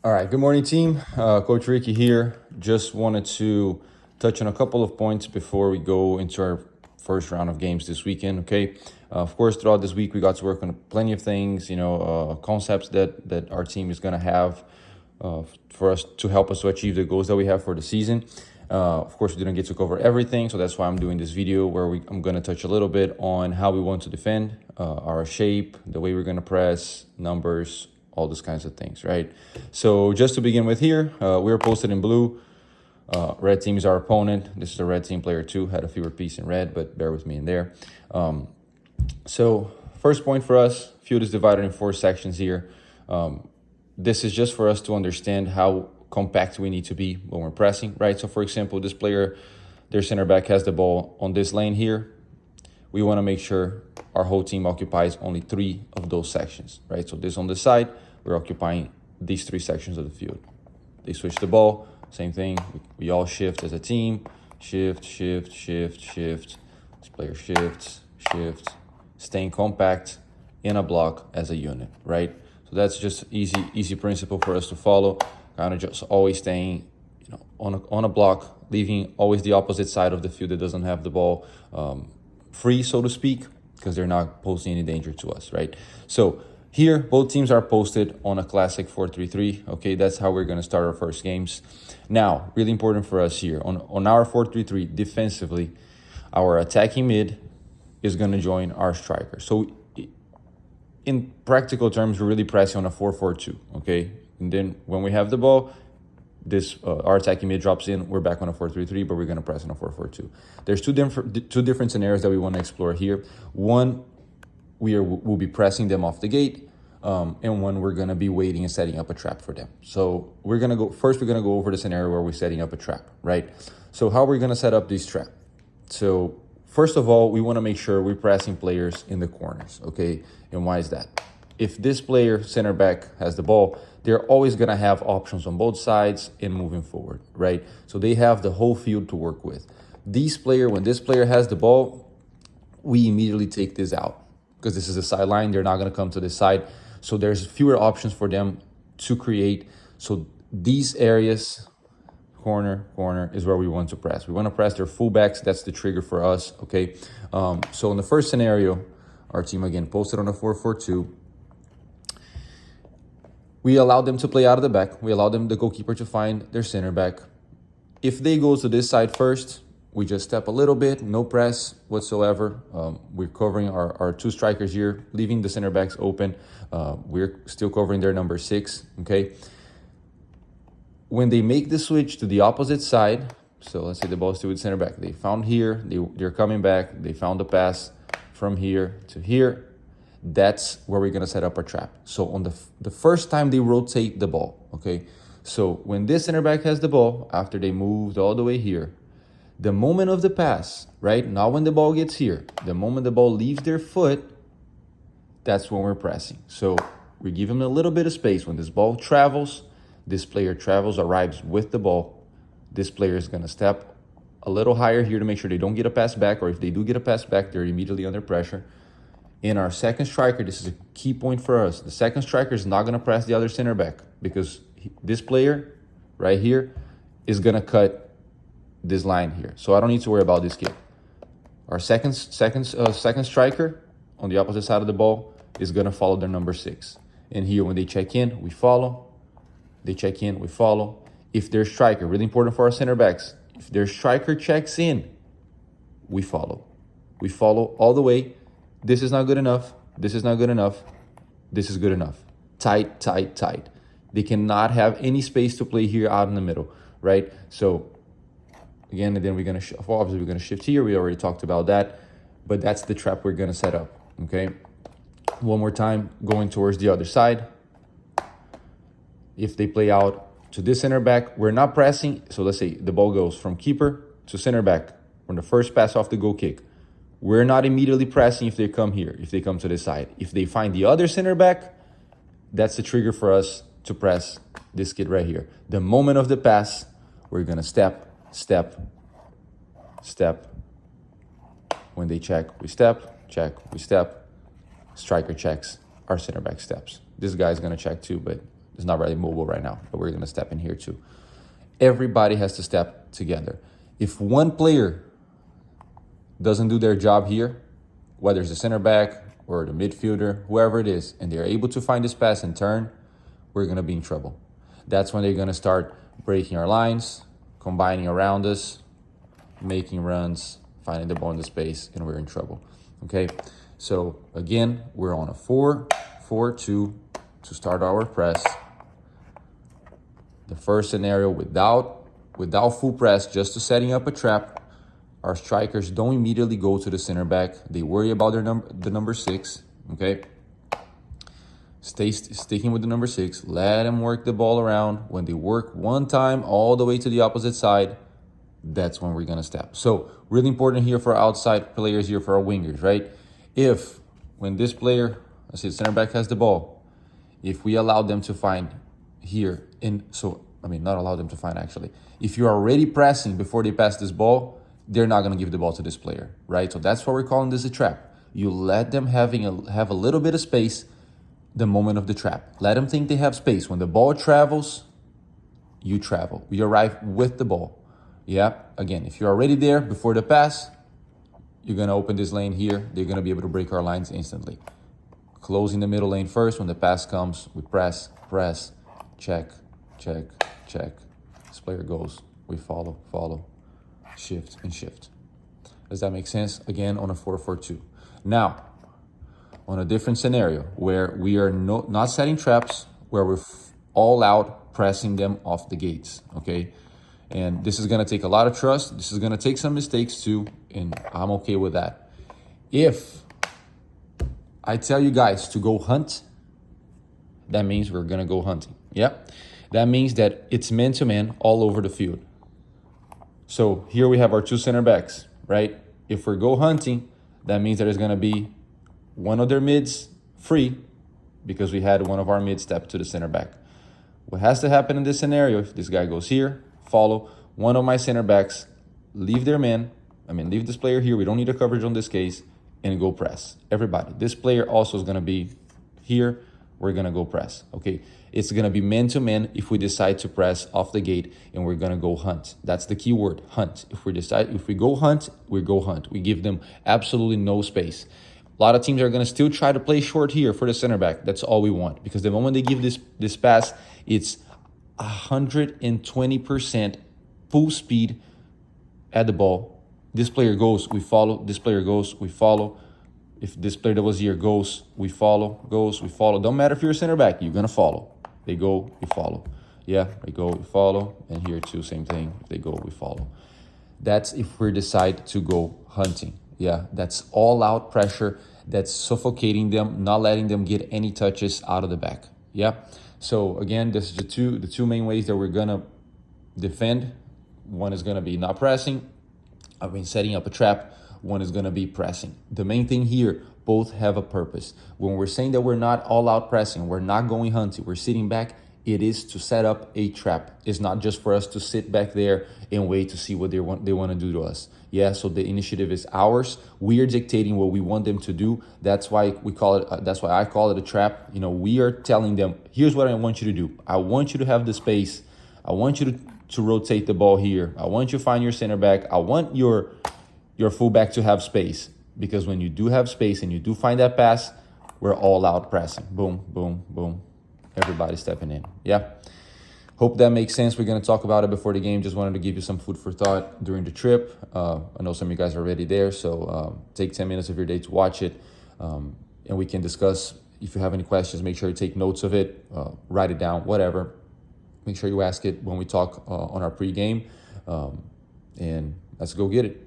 All right, good morning, team. Coach Ricky here. Just wanted to touch on a couple of points before we go into our first round of games this weekend. Okay, of course, throughout this week we got to work on plenty of things. Concepts that our team is gonna have for us to help us to achieve the goals that we have for the season. Of course, we didn't get to cover everything, so that's why I'm doing this video where I'm going to touch a little bit on how we want to defend, our shape, the way we're going to press, numbers, all those kinds of things, right? So just to begin with here, we're posted in blue. Red team is our opponent. This is a red team player too, had a fewer piece in red, but bear with me in there. So first point for us, field is divided in 4 sections here. This is just for us to understand how compact we need to be when we're pressing, right? So for example, this player, their center back has the ball on this lane here. We want to make sure our whole team occupies only 3 of those sections, right? So this on this side, we're occupying these 3 sections of the field. They switch the ball, same thing. We all shift as a team. Shift, shift, shift, shift. This player shifts, shifts, staying compact in a block as a unit, right? So that's just easy principle for us to follow. Kind of just always staying, on a block, leaving always the opposite side of the field that doesn't have the ball free, so to speak, because they're not posing any danger to us, right? So here, both teams are posted on a classic 4-3-3. Okay, that's how we're going to start our first games. Now, really important for us here on our 4-3-3 defensively, our attacking mid is going to join our striker. So in practical terms, we're really pressing on a 4-4-2, okay? And then when we have the ball, our attacking mid drops in, we're back on a 4-3-3, but we're going to press on a 4-4-2. There's two different scenarios that we want to explore here. One, we'll be pressing them off the gate, and one, we're going to be waiting and setting up a trap for them. So we're going to go over the scenario where we're setting up a trap, right? So how are we going to set up this trap? So first of all, we want to make sure we're pressing players in the corners, okay? And why is that? If this player, center back, has the ball, they're always going to have options on both sides and moving forward, right? So they have the whole field to work with. When this player has the ball, we immediately take this out because this is a sideline. They're not going to come to this side. So there's fewer options for them to create. So these areas, corner is where we want to press. We want to press their fullbacks. That's the trigger for us, okay? So in the first scenario, our team, again, posted on a 4-4-2. We allow them to play out of the back. We allow them, the goalkeeper, to find their center back. If they go to this side first, we just step a little bit, no press whatsoever. We're covering our 2 strikers here, leaving the center backs open. We're still covering their number 6, okay? When they make the switch to the opposite side, so let's say the ball is still with center back. They found here, they're coming back, they found the pass from here to here. That's where we're going to set up our trap. So on the first time they rotate the ball, okay? So when this center back has the ball, after they moved all the way here, the moment of the pass, right? Not when the ball gets here. The moment the ball leaves their foot, that's when we're pressing. So we give them a little bit of space. When this ball travels, this player arrives with the ball. This player is going to step a little higher here to make sure they don't get a pass back, or if they do get a pass back, they're immediately under pressure. In our second striker, this is a key point for us. The second striker is not going to press the other center back because this player right here is going to cut this line here. So I don't need to worry about this kid. Our second striker on the opposite side of the ball is going to follow their number 6. And here, when they check in, we follow. They check in, we follow. If their striker, really important for our center backs, if their striker checks in, we follow. We follow all the way. This is not good enough. This is not good enough. This is good enough. Tight, tight, tight. They cannot have any space to play here out in the middle, right? So again, and then we're going to obviously we're going to shift here. We already talked about that, but that's the trap we're going to set up, okay? One more time, going towards the other side. If they play out to this center back, we're not pressing. So let's say the ball goes from keeper to center back on the first pass off the goal kick. We're not immediately pressing if they come here, if they come to this side. If they find the other center back, that's the trigger for us to press this kid right here. The moment of the pass, we're going to step, step, step. When they check, we step, check, we step. Striker checks, our center back steps. This guy's going to check too, but It's not really mobile right now, but we're going to step in here too. Everybody has to step together. If one player doesn't do their job here, whether it's the center back or the midfielder, whoever it is, and they're able to find this pass and turn, we're going to be in trouble. That's when they're going to start breaking our lines, combining around us, making runs, finding the ball in the space, and we're in trouble. Okay, so again, we're on a 4-4-2 to start our press. The first scenario without full press, just to setting up a trap. Our strikers don't immediately go to the center back. They worry about the number 6, okay? Stay sticking with the number 6. Let them work the ball around. When they work one time all the way to the opposite side, that's when we're going to step. So really important here for our outside players here, for our wingers, right? If when this player, let's say the center back has the ball, if we allow them to find here, not allow them to find actually. If you're already pressing before they pass this ball, they're not going to give the ball to this player, right? So that's why we're calling this a trap. You let them have a little bit of space the moment of the trap. Let them think they have space. When the ball travels, you travel. We arrive with the ball. Yeah, again, if you're already there before the pass, you're going to open this lane here. They're going to be able to break our lines instantly. Closing the middle lane first. When the pass comes, we press, check, check, check. This player goes, we follow. Shift and shift. Does that make sense? Again, on a 4-4-2. Now, on a different scenario where we are not setting traps, where we're all out pressing them off the gates, okay? And this is going to take a lot of trust. This is going to take some mistakes too, and I'm okay with that. If I tell you guys to go hunt, that means we're going to go hunting. Yep. That means that it's man-to-man all over the field. So here we have our 2 center backs, right? If we go hunting, that means that there's going to be one of their mids free because we had one of our mids step to the center back. What has to happen in this scenario, if this guy goes here, follow, one of my center backs, leave leave this player here. We don't need a coverage on this case, and go press. Everybody. This player also is going to be here. We're going to go press, okay? It's going to be man-to-man if we decide to press off the gate, and we're going to go hunt. That's the key word, hunt. If we go hunt, we go hunt. We give them absolutely no space. A lot of teams are going to still try to play short here for the center back. That's all we want, because the moment they give this pass, it's 120% full speed at the ball. This player goes, we follow. This player goes, we follow. If this player that was here goes, we follow, goes, we follow. Don't matter if you're a center back, you're going to follow. They go, we follow. Yeah, they go, we follow. And here too, same thing. If they go, we follow. That's if we decide to go hunting. Yeah, that's all out pressure. That's suffocating them, not letting them get any touches out of the back. Yeah. So again, this is the two main ways that we're going to defend. One is going to be not pressing. Setting up a trap. One is going to be pressing. The main thing here, both have a purpose. When we're saying that we're not all out pressing, we're not going hunting, we're sitting back, it is to set up a trap. It's not just for us to sit back there and wait to see what they want to do to us. Yeah, so the initiative is ours. We are dictating what we want them to do. That's why we call it. That's why I call it a trap. We are telling them, here's what I want you to do. I want you to have the space. I want you to rotate the ball here. I want you to find your center back. I want your fullback to have space, because when you do have space and you do find that pass, we're all out pressing. Boom, boom, boom. Everybody stepping in. Yeah. Hope that makes sense. We're going to talk about it before the game. Just wanted to give you some food for thought during the trip. I know some of you guys are already there, so take 10 minutes of your day to watch it, and we can discuss. If you have any questions, make sure you take notes of it, write it down, whatever. Make sure you ask it when we talk on our pregame, and let's go get it.